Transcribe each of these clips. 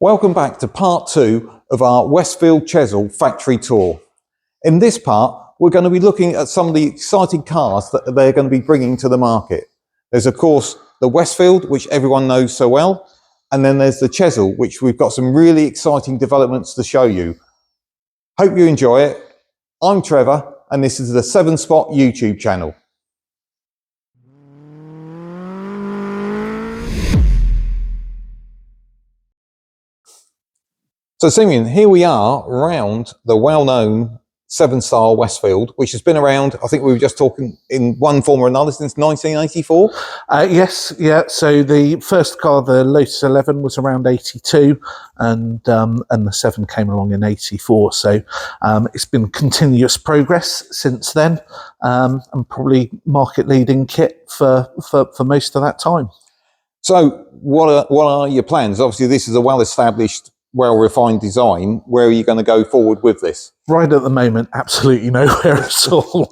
Welcome back to part 2 of our Westfield-Chesil factory tour. In this part, we're going to be looking at some of the exciting cars that they're going to be bringing to the market. There's of course the Westfield, which everyone knows so well, and then there's the Chesil, which we've got some really exciting developments to show you. Hope you enjoy it. I'm Trevor, and this is the 7-Spot YouTube channel. So Simeon, here we are around the well-known 7-star Westfield, which has been around, I think we were just talking, in one form or another since 1984. Yes, yeah. So the first car, the Lotus XI, was around 82, and the 7 came along in 84. So it's been continuous progress since then, and probably market-leading kit for most of that time. So what are your plans? Obviously, this is a well-established, well-refined design. Where are you going to go forward with this? Right at the moment, absolutely nowhere at all.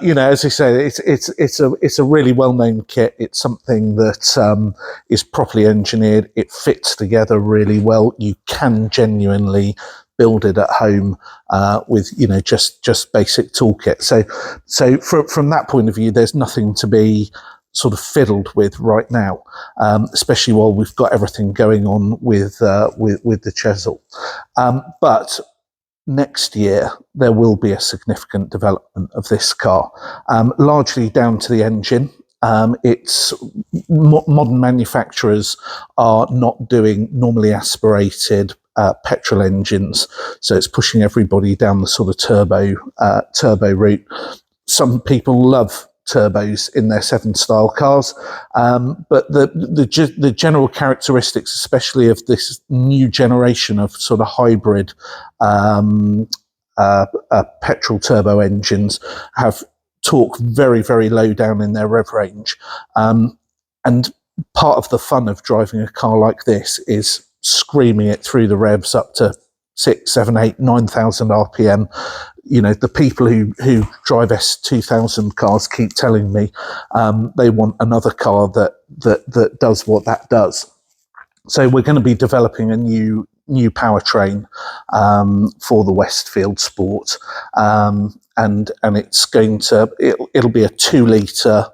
You know, as I say, it's a really well-known kit. It's something that is properly engineered. It fits together really well. You can genuinely build it at home with, you know, just basic toolkit. So from that point of view, there's nothing to be sort of fiddled with right now, especially while we've got everything going on with the Chesil. But next year there will be a significant development of this car, largely down to the engine. It's modern manufacturers are not doing normally aspirated petrol engines, so it's pushing everybody down the sort of turbo route. Some people love turbos in their 7-style cars, but the general characteristics, especially of this new generation of sort of hybrid petrol turbo engines, have torque very, very low down in their rev range, and part of the fun of driving a car like this is screaming it through the revs up to 6, 7, 8, 9,000 RPM. You know, the people who drive S2000 cars keep telling me they want another car that does what that does. So we're going to be developing a new powertrain for the Westfield Sport, and it's going to it'll be a 2-litre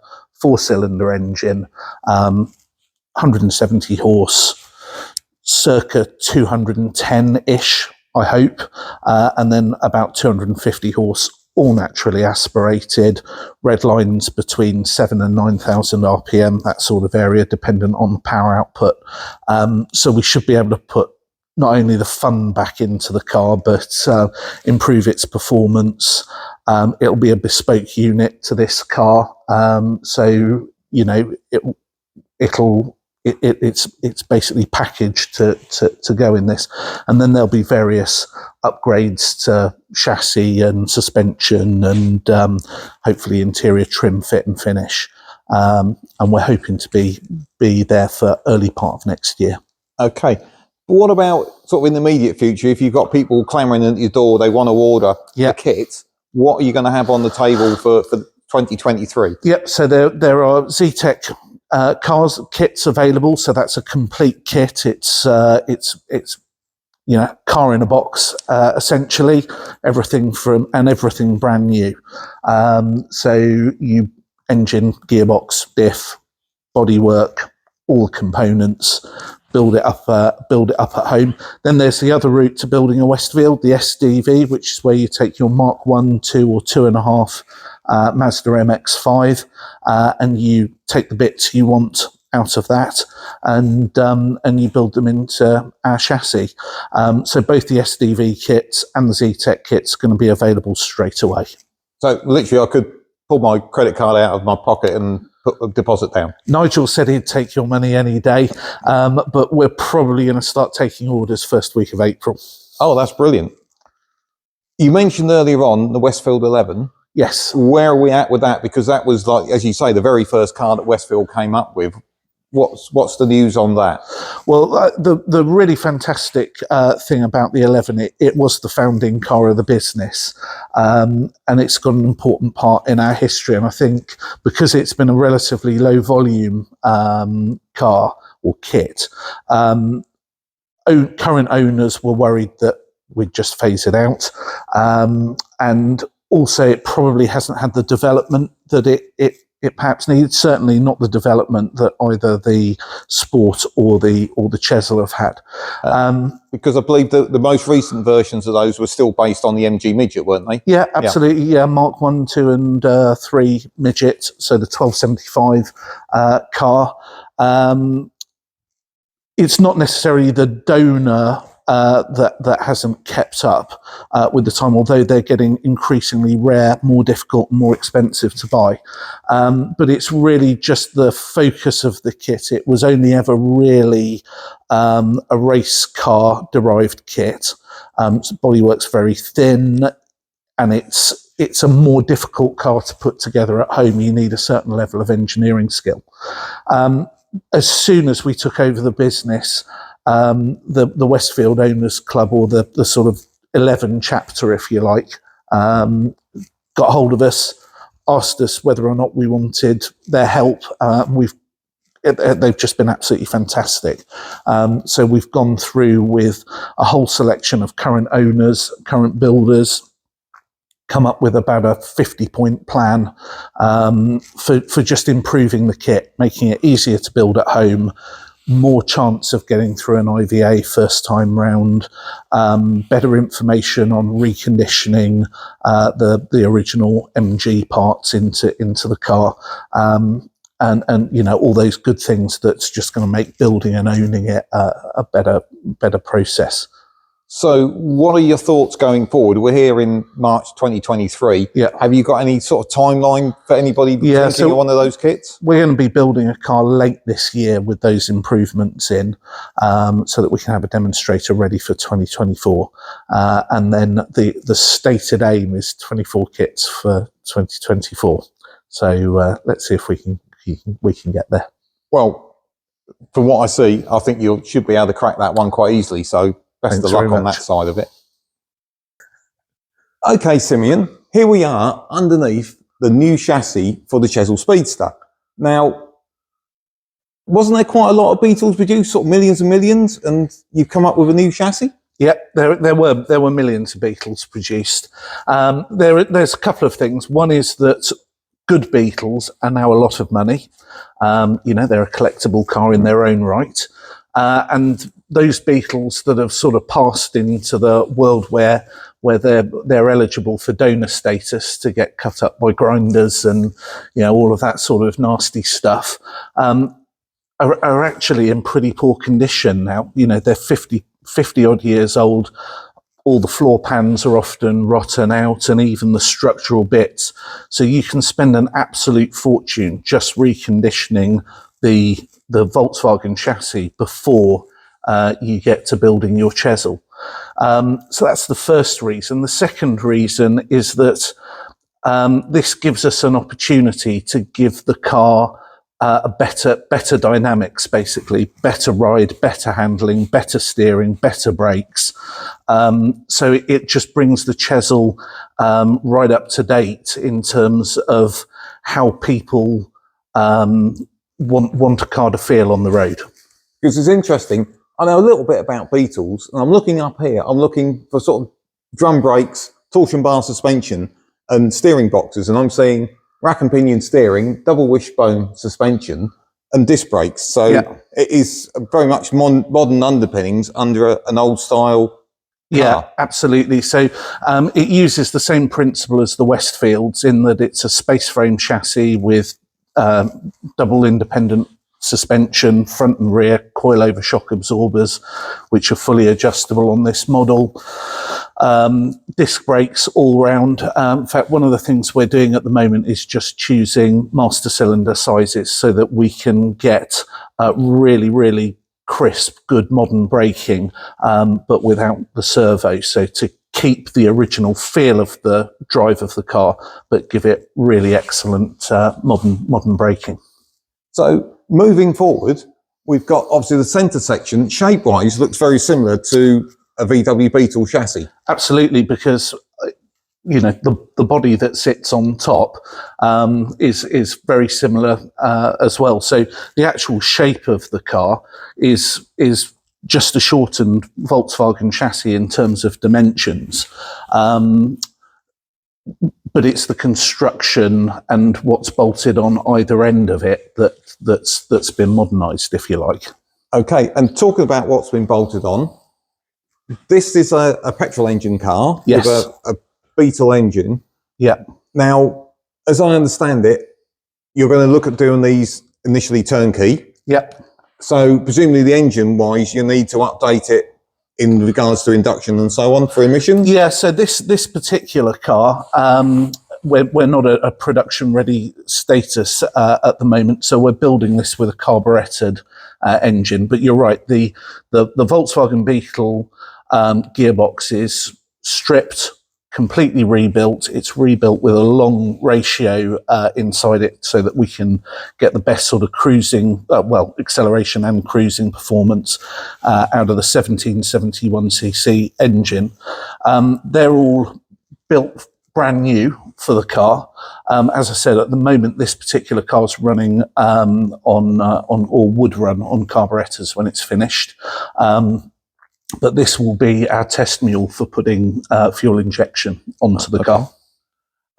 4-cylinder engine, 170 horse, circa 210-ish, I hope, and then about 250 horse, all naturally aspirated, red lines between 7 and 9,000 RPM, that sort of area, dependent on the power output. So we should be able to put not only the fun back into the car, but improve its performance. It'll be a bespoke unit to this car, so you know it's basically packaged to go in this, and then there'll be various upgrades to chassis and suspension and hopefully interior trim, fit and finish, and we're hoping to be there for early part of next year. Okay, but what about sort of in the immediate future? If you've got people clamoring at your door, they want to order the kit, what are you going to have on the table for 2023? Yep, so there are Zetec kits available, so that's a complete kit. It's you know, car in a box, essentially, everything brand new. So you engine, gearbox, diff, bodywork, all the components, build it up at home. Then there's the other route to building a Westfield, the SDV, which is where you take your Mark 1, 2 or 2.5 Mazda MX-5, and you take the bits you want out of that, and you build them into our chassis. So both the SDV kits and the Zetec kits are going to be available straight away. So literally I could pull my credit card out of my pocket and put a deposit down. Nigel said he'd take your money any day, but we're probably going to start taking orders first week of April. Oh, that's brilliant. You mentioned earlier on the Westfield 11. Yes. Where are we at with that? Because that was, like, as you say, the very first car that Westfield came up with. What's the news on that? Well, the really fantastic thing about the 11, it was the founding car of the business, and it's got an important part in our history. And I think because it's been a relatively low volume car or kit, current owners were worried that we'd just phase it out, and also it probably hasn't had the development that it perhaps needs. Certainly not the development that either the Sport or the Chesil have had. Because I believe the most recent versions of those were still based on the MG Midget, weren't they? Yeah, absolutely. Yeah, Mark 1, 2 and 3 Midget, so the 1275 car. It's not necessarily the donor that hasn't kept up with the time, although they're getting increasingly rare, more difficult, more expensive to buy. But it's really just the focus of the kit. It was only ever really a race car derived kit. So bodywork's very thin, and it's a more difficult car to put together at home. You need a certain level of engineering skill. As soon as we took over the business, the Westfield Owners Club, or the sort of 11 chapter, if you like, got hold of us, asked us whether or not we wanted their help. They've just been absolutely fantastic. So we've gone through with a whole selection of current owners, current builders, come up with about a 50-point plan for just improving the kit, making it easier to build at home, more chance of getting through an IVA first time round, better information on reconditioning the original MG parts into the car, and you know, all those good things that's just going to make building and owning it a better process. So what are your thoughts going forward? We're here in March 2023. Yeah. Have you got any sort of timeline for anybody thinking of one of those kits? We're going to be building a car late this year with those improvements in, so that we can have a demonstrator ready for 2024. And then the stated aim is 24 kits for 2024. So let's see if we can get there. Well, from what I see, I think you should be able to crack that one quite easily. So best of luck on that side of it. Okay, Simeon, here we are underneath the new chassis for the Chesil Speedster. Now, wasn't there quite a lot of Beetles produced, sort of millions and millions, and you've come up with a new chassis? Yep, there were millions of Beetles produced. There's a couple of things. One is that good Beetles are now a lot of money. You know, they're a collectible car in their own right. And those Beetles that have sort of passed into the world where they're eligible for donor status to get cut up by grinders and, you know, all of that sort of nasty stuff, are actually in pretty poor condition now. You know, they're 50 odd years old. All the floor pans are often rotten out, and even the structural bits. So you can spend an absolute fortune just reconditioning the Volkswagen chassis before you get to building your Chesil. So that's the first reason. The second reason is that this gives us an opportunity to give the car a better dynamics, basically, better ride, better handling, better steering, better brakes. So it just brings the Chesil right up to date in terms of how people want a car to feel on the road. Because it's interesting, I know a little bit about Beetles, and I'm looking up here, I'm looking for sort of drum brakes, torsion bar suspension, and steering boxes, and I'm seeing rack and pinion steering, double wishbone suspension, and disc brakes. So yeah, it is very much modern underpinnings under an old style car. Yeah, absolutely. So it uses the same principle as the Westfields in that it's a space frame chassis with double independent suspension, front and rear, coilover shock absorbers, which are fully adjustable on this model. Disc brakes all round. In fact, one of the things we're doing at the moment is just choosing master cylinder sizes so that we can get really, really crisp, good modern braking, but without the servo. So to keep the original feel of the drive of the car, but give it really excellent modern braking. So moving forward, we've got obviously the centre section, shape-wise, looks very similar to a VW Beetle chassis. Absolutely, because you know the body that sits on top is very similar as well. So the actual shape of the car is just a shortened Volkswagen chassis in terms of dimensions. But it's the construction and what's bolted on either end of it that's been modernised, if you like. Okay, and talking about what's been bolted on, this is a petrol engine car Yes. with a Beetle engine. Yeah. Now, as I understand it, you're going to look at doing these initially turnkey. Yeah. So presumably the engine-wise, you need to update it in regards to induction and so on for emissions? Yeah, so this particular car, we're not a production-ready status at the moment, so we're building this with a carburetted engine. But you're right, the Volkswagen Beetle gearbox is stripped, completely rebuilt. It's rebuilt with a long ratio inside it so that we can get the best sort of cruising, acceleration and cruising performance out of the 1771cc engine. They're all built brand new for the car. As I said, at the moment, this particular car is running on or would run on carburetors when it's finished. But this will be our test mule for putting fuel injection onto the car.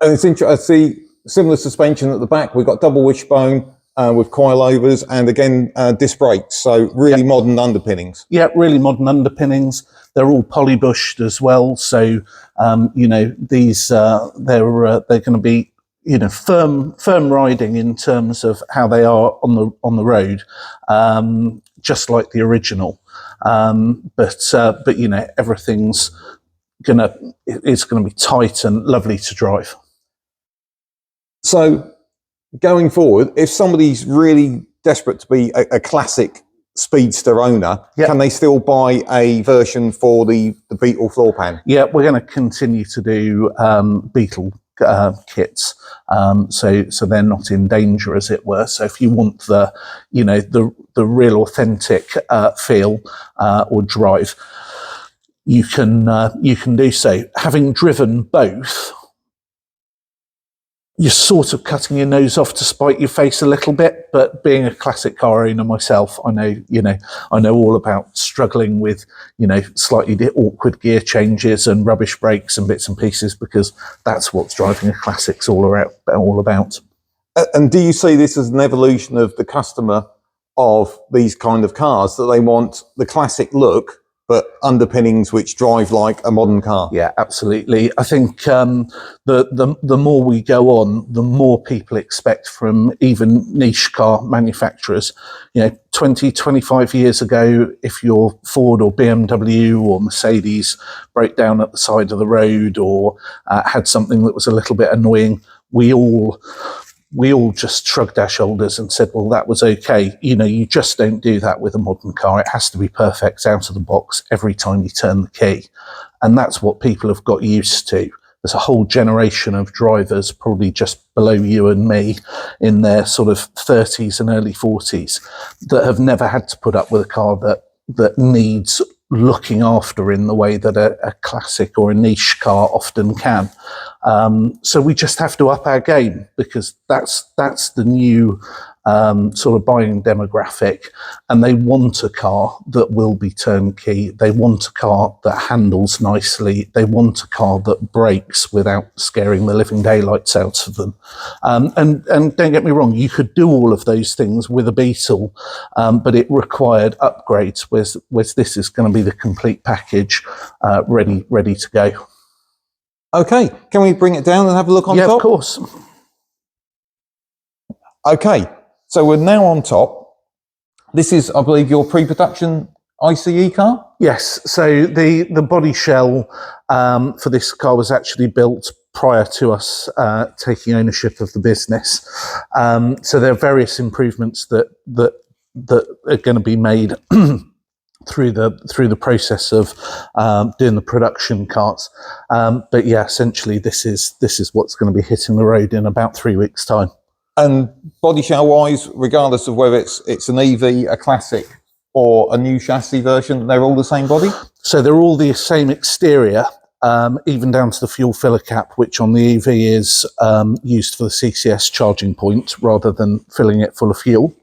And it's interesting, I see similar suspension at the back. We've got double wishbone with coilovers and again disc brakes. So really modern underpinnings. Yeah, really modern underpinnings. They're all polybushed as well. So these they're going to be firm ring in terms of how they are on the road, just like the original. But everything's it's gonna be tight and lovely to drive. So going forward, if somebody's really desperate to be a classic Speedster owner, can they still buy a version for the Beetle floor pan? Yeah, we're going to continue to do Beetle kits, so they're not in danger, as it were. So if you want the real authentic feel or drive, you can do so. Having driven both, you're sort of cutting your nose off to spite your face a little bit, but being a classic car owner myself, I know all about struggling with, slightly awkward gear changes and rubbish brakes and bits and pieces, because that's what driving a classic's all about. And do you see this as an evolution of the customer of these kind of cars, that they want the classic look, but underpinnings which drive like a modern car? Yeah, absolutely. I think the more we go on, the more people expect from even niche car manufacturers. 20, 25 years ago, if your Ford or BMW or Mercedes broke down at the side of the road or had something that was a little bit annoying, we all just shrugged our shoulders and said, well, that was okay. You just don't do that with a modern car. It has to be perfect out of the box every time you turn the key. And that's what people have got used to. There's a whole generation of drivers, probably just below you and me, in their sort of 30s and early 40s, that have never had to put up with a car that needs looking after in the way that a classic or a niche car often can. So we just have to up our game, because that's the new sort of buying demographic, and they want a car that will be turnkey. They want a car that handles nicely. They want a car that brakes without scaring the living daylights out of them. And don't get me wrong, you could do all of those things with a Beetle, but it required upgrades, whereas this is going to be the complete package, ready to go. Okay, can we bring it down and have a look on top? Yeah, of course. Okay, so we're now on top. This is, I believe, your pre-production ICE car? Yes, so the body shell for this car was actually built prior to us taking ownership of the business. So there are various improvements that are going to be made through the process of doing the production cars. But yeah, essentially this is what's going to be hitting the road in about 3 weeks' time. And body shell wise, regardless of whether it's an EV, a classic, or a new chassis version, they're all the same body? So they're all the same exterior, even down to the fuel filler cap, which on the EV is used for the CCS charging point rather than filling it full of fuel.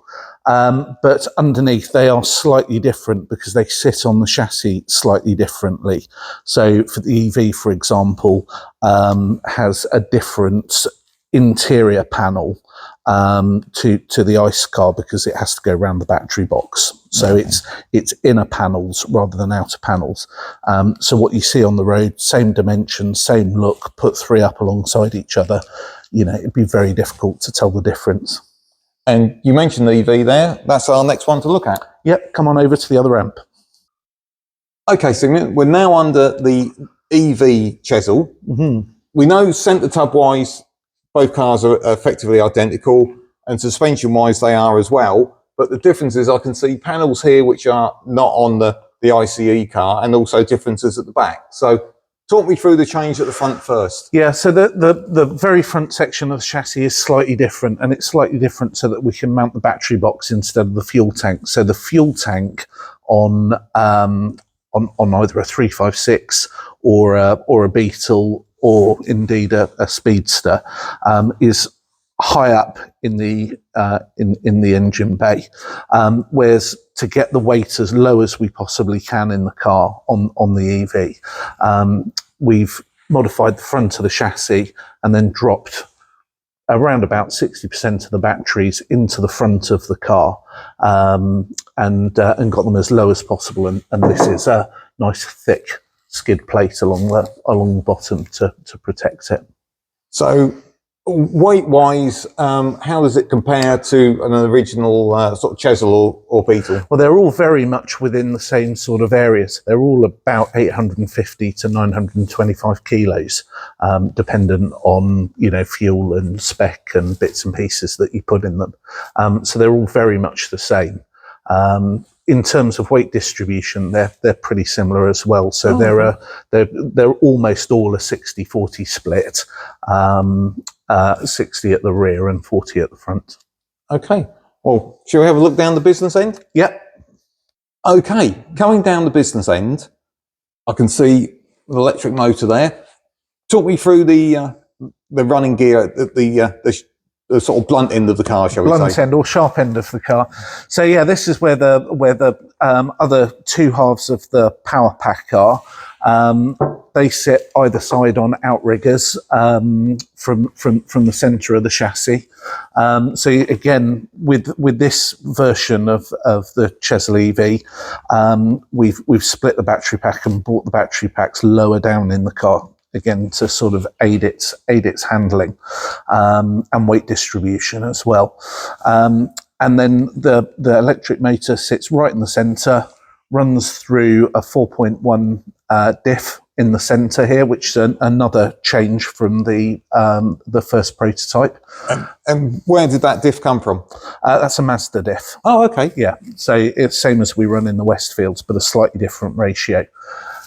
But underneath they are slightly different because they sit on the chassis slightly differently. So for the EV, for example, has a different interior panel to the ICE car because it has to go around the battery box. So it's inner panels rather than outer panels. So what you see on the road, same dimensions, same look, put three up alongside each other, it'd be very difficult to tell the difference. And you mentioned the EV there. That's our next one to look at. Yep, come on over to the other ramp. Okay, Simeon, we're now under the EV Chesil. Mm-hmm. We know centre tub wise, both cars are effectively identical, and suspension wise they are as well. But the difference is I can see panels here which are not on the ICE car, and also differences at the back. So talk me through the change at the front first. Yeah, so the very front section of the chassis is slightly different, and it's slightly different so that we can mount the battery box instead of the fuel tank. So the fuel tank on either a 356 or a Beetle or indeed a Speedster is high up in the engine bay, whereas to get the weight as low as we possibly can in the car on the EV, we've modified the front of the chassis and then dropped around about 60% of the batteries into the front of the car, and got them as low as possible. And this is a nice thick skid plate along the bottom to protect it. So weight-wise, how does it compare to an original sort of Chesil or Beetle? Well, they're all very much within the same sort of areas. They're all about 850 to 925 kilos, dependent on fuel and spec and bits and pieces that you put in them. So they're all very much the same. In terms of weight distribution, they're pretty similar as well. So they're almost all a 60-40 split. 60 at the rear and 40 at the front. Okay. Well, shall we have a look down the business end? Yep. Okay. Coming down the business end, I can see the electric motor there. Talk me through the running gear, the sort of blunt end of the car, shall we say? Blunt end or sharp end of the car. So yeah, this is where the other two halves of the power pack are. They sit either side on outriggers from the centre of the chassis. So again, with this version of the Chesil EV, we've split the battery pack and brought the battery packs lower down in the car, again to sort of aid its handling and weight distribution as well. And then the electric motor sits right in the centre, runs through a 4.1 diff in the centre here, which is another change from the first prototype. And where did that diff come from? That's a Mazda diff. Oh, okay. Yeah, so it's same as we run in the Westfields, but a slightly different ratio.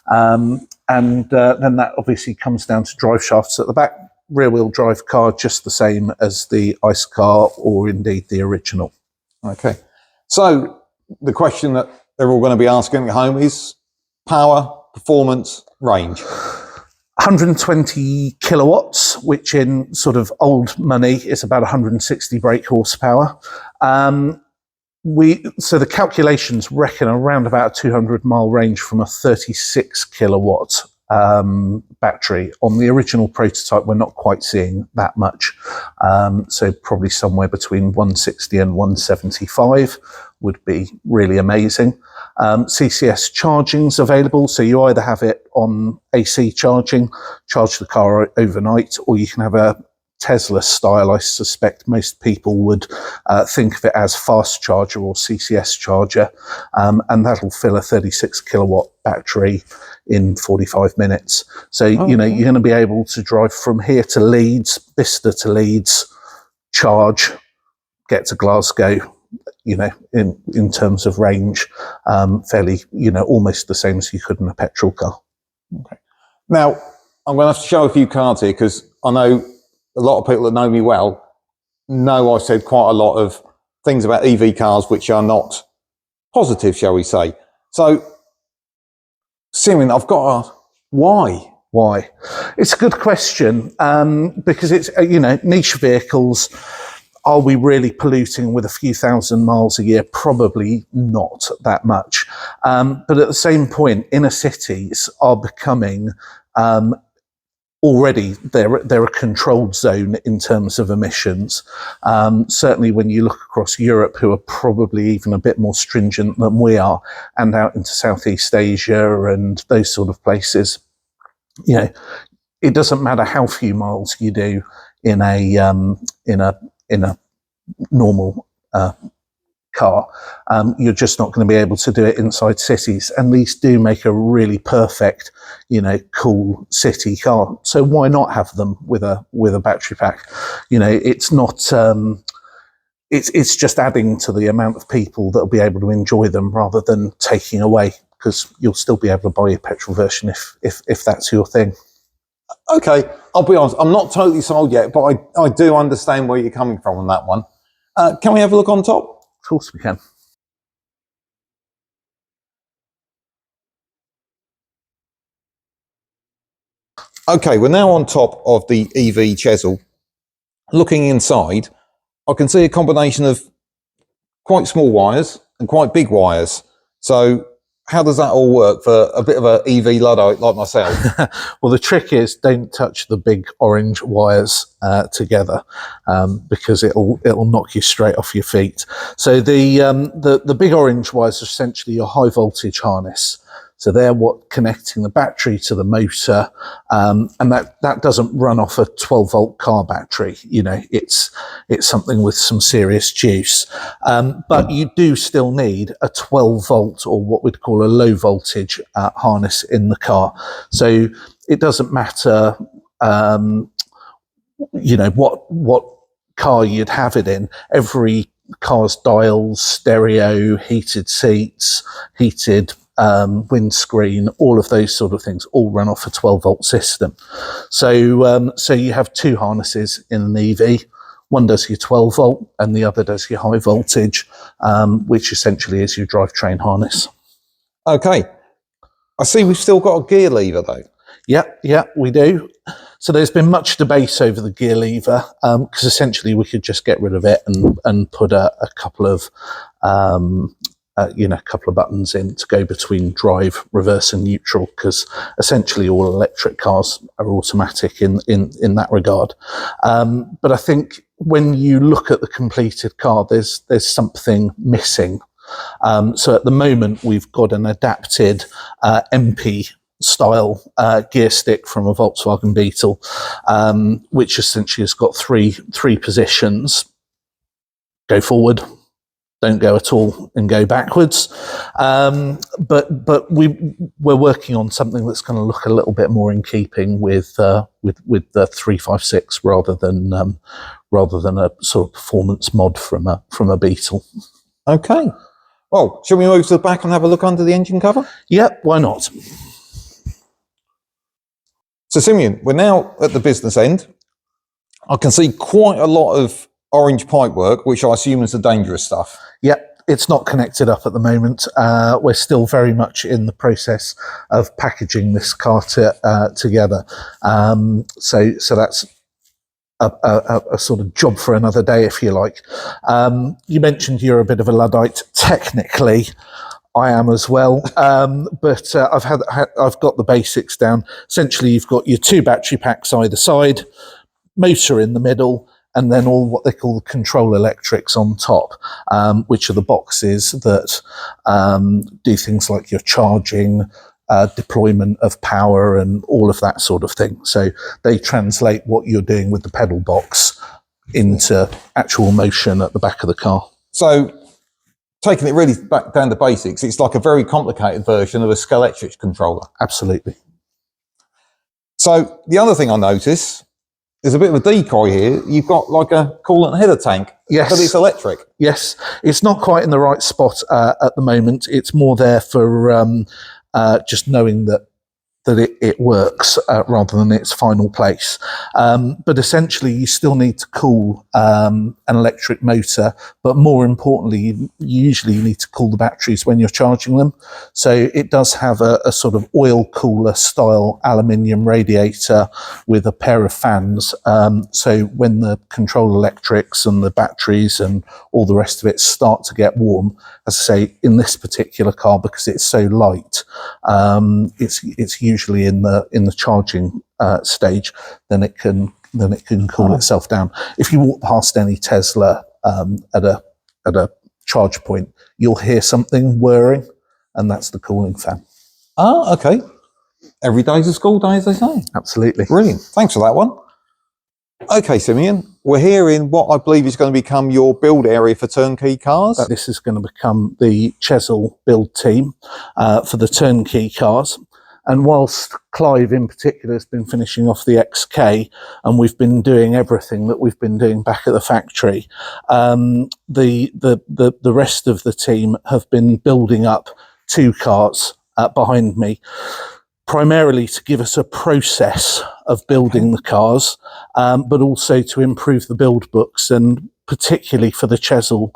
And then that obviously comes down to drive shafts at the back. Rear-wheel drive car, just the same as the ICE car or indeed the original. Okay. So the question that they're all going to be asking at home is power, performance, range. 120 kilowatts, which in sort of old money is about 160 brake horsepower. So the calculations reckon around about a 200-mile range from a 36 kilowatt battery. On the original prototype, we're not quite seeing that much. So probably somewhere between 160 and 175 would be really amazing. CCS charging's available, so you either have it on AC charging, charge the car overnight, or you can have a Tesla style. I suspect most people would think of it as fast charger or CCS charger, and that'll fill a 36 kilowatt battery in 45 minutes. So, you're going to be able to drive from here to Leeds, Bicester to Leeds, charge, get to Glasgow, in terms of range, fairly, almost the same as you could in a petrol car. Okay. Now, I'm going to have to show a few cards here because I know a lot of people that know me well know I've said quite a lot of things about EV cars which are not positive, shall we say. So, Simeon, I've got to why? Why? It's a good question, because it's, niche vehicles. Are we really polluting with a few thousand miles a year? Probably not that much. But at the same point, inner cities are becoming already they're a controlled zone in terms of emissions. Certainly when you look across Europe, who are probably even a bit more stringent than we are, and out into Southeast Asia and those sort of places, you know, it doesn't matter how few miles you do in a normal car, you're just not going to be able to do it inside cities. And these do make a really perfect, cool city car. So why not have them with a battery pack? It's not. It's just adding to the amount of people that will be able to enjoy them rather than taking away, because you'll still be able to buy your petrol version if that's your thing. Okay, I'll be honest, I'm not totally sold yet, but I do understand where you're coming from on that one. Can we have a look on top? Of course we can. Okay, we're now on top of the EV Chesil. Looking inside, I can see a combination of quite small wires and quite big wires. So how does that all work for a bit of an EV Luddite like myself? Well, the trick is don't touch the big orange wires together, because it'll knock you straight off your feet. So the big orange wires are essentially your high voltage harness. So they're what connecting the battery to the motor, and that doesn't run off a 12-volt car battery. It's something with some serious juice. But you do still need a 12-volt or what we'd call a low voltage harness in the car. So it doesn't matter, what car you'd have it in. Every car's dials, stereo, heated seats, heated windscreen, all of those sort of things all run off a 12-volt system. So you have two harnesses in an EV. One does your 12-volt and the other does your high voltage, which essentially is your drivetrain harness. Okay, I see we've still got a gear lever though. Yeah, we do. So there's been much debate over the gear lever, because essentially we could just get rid of it and put a couple of buttons in to go between drive, reverse and neutral, because essentially all electric cars are automatic in that regard. But I think when you look at the completed car, there's something missing. So at the moment we've got an adapted MP style gear stick from a Volkswagen Beetle, which essentially has got three positions: go forward, don't go at all, and go backwards. But we're working on something that's going to look a little bit more in keeping with the 356 rather than a sort of performance mod from a Beetle. Okay. Well, shall we move to the back and have a look under the engine cover? Yep, why not? So Simeon, we're now at the business end. I can see quite a lot of orange pipework, which I assume is the dangerous stuff. Yep, it's not connected up at the moment. We're still very much in the process of packaging this car together. So that's a sort of job for another day, if you like. You mentioned you're a bit of a Luddite. Technically, I am as well, but I've got the basics down. Essentially, you've got your two battery packs either side, motor in the middle, and then all what they call the control electrics on top, which are the boxes that do things like your charging, deployment of power, and all of that sort of thing. So they translate what you're doing with the pedal box into actual motion at the back of the car. So taking it really back down to basics, it's like a very complicated version of a Scalextric controller. Absolutely. So the other thing I notice, there's a bit of a decoy here. You've got like a coolant header tank, yes, but it's electric. Yes, it's not quite in the right spot at the moment. It's more there for just knowing that that it works rather than its final place. But essentially, you still need to cool an electric motor, but more importantly, you usually need to cool the batteries when you're charging them. So it does have a sort of oil cooler style aluminium radiator with a pair of fans. So when the control electrics and the batteries and all the rest of it start to get warm, as I say, in this particular car, because it's so light, it's usually in the charging stage, then it can cool itself down. If you walk past any Tesla at a charge point, you'll hear something whirring, and that's the cooling fan. Oh, okay. Every day's a school day, as they say. Absolutely. Brilliant. Thanks for that one. Okay, Simeon, we're here in what I believe is going to become your build area for turnkey cars. This is going to become the Chesil build team for the turnkey cars. And whilst Clive in particular has been finishing off the XK, and we've been doing everything that we've been doing back at the factory, the rest of the team have been building up 2 cars behind me, primarily to give us a process of building the cars, but also to improve the build books, and particularly for the Chesil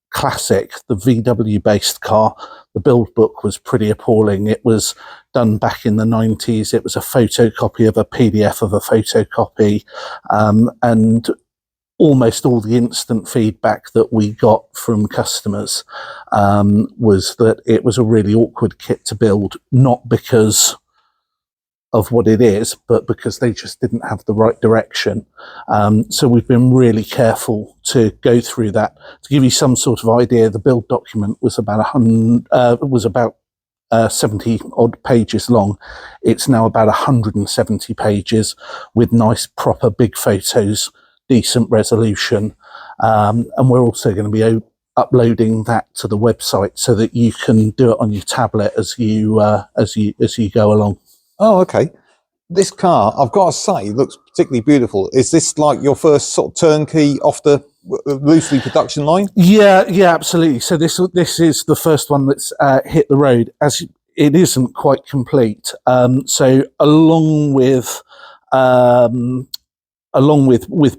Classic, the VW based car, the build book was pretty appalling. It was done back in the 90s. It was a photocopy of a PDF of a photocopy, and almost all the instant feedback that we got from customers was that it was a really awkward kit to build, not because of what it is, but because they just didn't have the right direction. So we've been really careful to go through that. To give you some sort of idea, the build document was about 70 odd pages long. It's now about 170 pages with nice, proper, big photos, decent resolution, and we're also going to be uploading that to the website so that you can do it on your tablet as you go along. Oh, okay. This car, I've got to say, looks particularly beautiful. Is this like your first sort of turnkey off the loosely production line? Yeah, absolutely. So this is the first one that's hit the road, as it isn't quite complete. So along with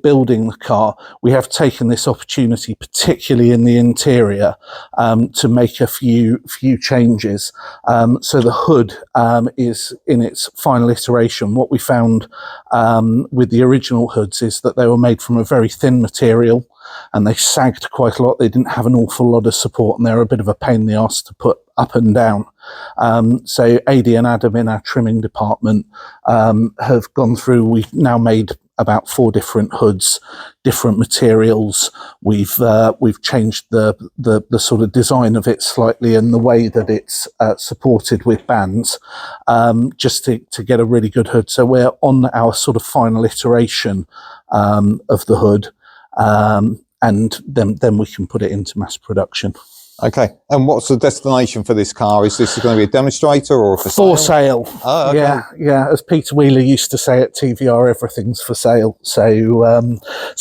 building the car, we have taken this opportunity, particularly in the interior, to make a few changes. So the hood is in its final iteration. What we found with the original hoods is that they were made from a very thin material, and they sagged quite a lot. They didn't have an awful lot of support, and they're a bit of a pain in the arse to put up and down. So AD and Adam in our trimming department have gone through. We've now made about 4 different hoods, different materials. We've changed the sort of design of it slightly, and the way that it's supported with bands, just to get a really good hood. So we're on our sort of final iteration of the hood, and then we can put it into mass production. Okay, and what's the destination for this car? Is this going to be a demonstrator or for sale? Oh, okay. Yeah. As Peter Wheeler used to say at TVR, everything's for sale. So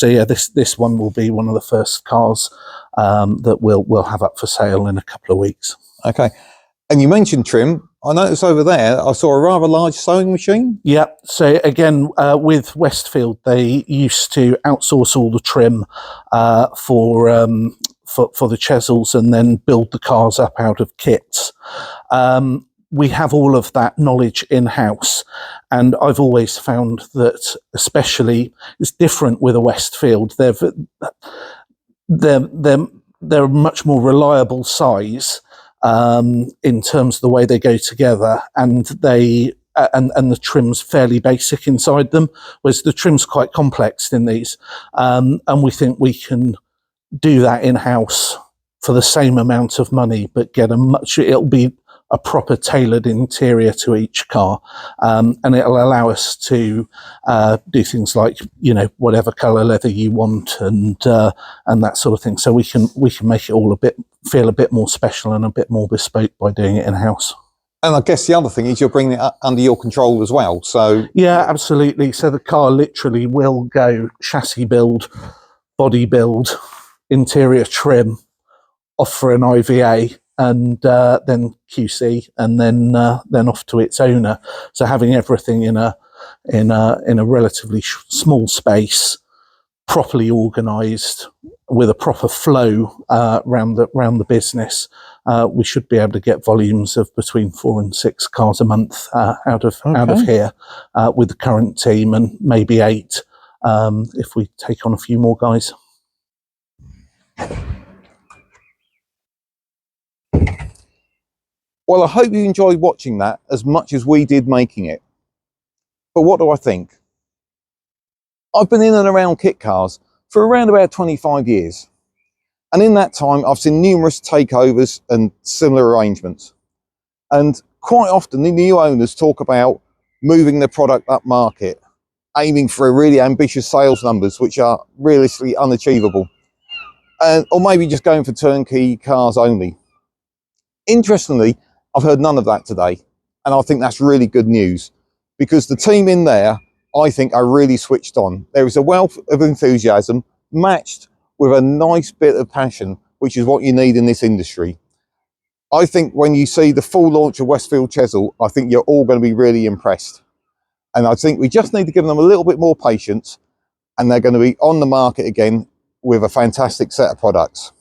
yeah, this one will be one of the first cars that we'll have up for sale in a couple of weeks. Okay, and you mentioned trim. I noticed over there, I saw a rather large sewing machine. Yeah, so again, with Westfield, they used to outsource all the trim for the Chesils, and then build the cars up out of kits. We have all of that knowledge in-house, and I've always found that, especially, it's different with a Westfield. They're a much more reliable size in terms of the way they go together, and the trim's fairly basic inside them, whereas the trim's quite complex in these, and we think we can do that in-house for the same amount of money, but get it'll be a proper tailored interior to each car, and it'll allow us to do things like, whatever color leather you want, and that sort of thing. So we can make it all feel a bit more special and a bit more bespoke by doing it in-house. And I guess the other thing is you're bringing it under your control as well. So yeah, absolutely. So the car literally will go chassis build, body build, interior trim, off for an IVA, and then QC, and then off to its owner. So having everything in a relatively small space, properly organised, with a proper flow around the business, we should be able to get volumes of between 4 and 6 cars a month out of here with the current team, and maybe 8 if we take on a few more guys. Well, I hope you enjoyed watching that as much as we did making it. But what do I think? I've been in and around kit cars for around about 25 years. And in that time, I've seen numerous takeovers and similar arrangements. And quite often, the new owners talk about moving their product up market, aiming for really ambitious sales numbers, which are realistically unachievable. Or maybe just going for turnkey cars only. Interestingly, I've heard none of that today, and I think that's really good news, because the team in there, I think, are really switched on. There is a wealth of enthusiasm matched with a nice bit of passion, which is what you need in this industry. I think when you see the full launch of Westfield-Chesil, I think you're all going to be really impressed. And I think we just need to give them a little bit more patience, and they're going to be on the market again with a fantastic set of products.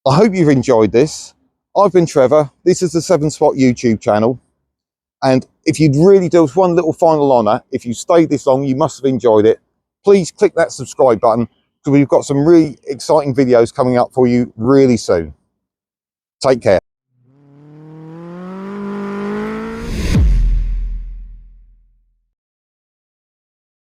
I hope you've enjoyed this. I've been Trevor. This is the 7 Spot YouTube channel. And if you'd really do us one little final honour, if you stayed this long, you must have enjoyed it. Please click that subscribe button, because we've got some really exciting videos coming up for you really soon. Take care.